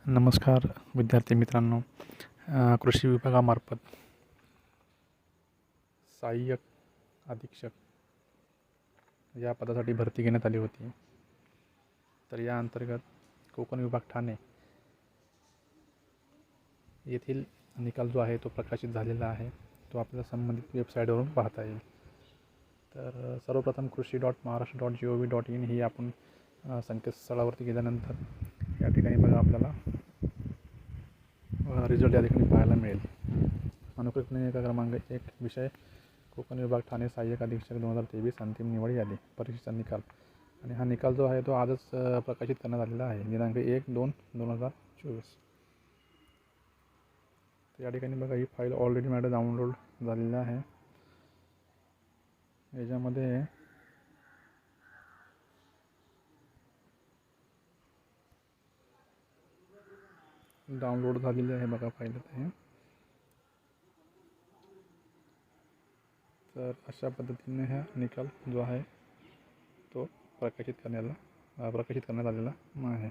नमस्कार विद्यार्थी मित्रांनो. कृषी विभागामार्फत सहाय्यक अधीक्षक या पदासाठी भरती घेण्यात आली होती. तर या अंतर्गत कोकण विभाग ठाणे येथील निकाल जो आहे तो प्रकाशित झालेला आहे. तो आपल्याला संबंधित वेबसाईटवरून पाहता येईल. तर सर्वप्रथम कृषी.महाराष्ट्र.gov.in ही आपण संकेतस्थळावरती गेल्यानंतर या ठिकाणी बघा आपल्याला रिझल्ट या ठिकाणी पाहायला मिळेल. अनुक्रमिक निकाल क्रमांक 1 विषय कोकण विभाग ठाणे सहाय्यक अधीक्षक 2023 अंतिम निवड यादी परीक्षेचा निकाल. आणि हा निकाल जो आहे तो आजच प्रकाशित करण्यात आलेला आहे, दिनांक 1/2/2024. तर या ठिकाणी बघा ही फाईल ऑलरेडी माझ्याकडे डाउनलोड झालेली आहे. याच्यामध्ये डाउनलोड झालेली आहे बघा फाईल आहे. तर अशा पद्धतीने हा निकाल जो आहे तो प्रकाशित करण्यात आलेला आहे.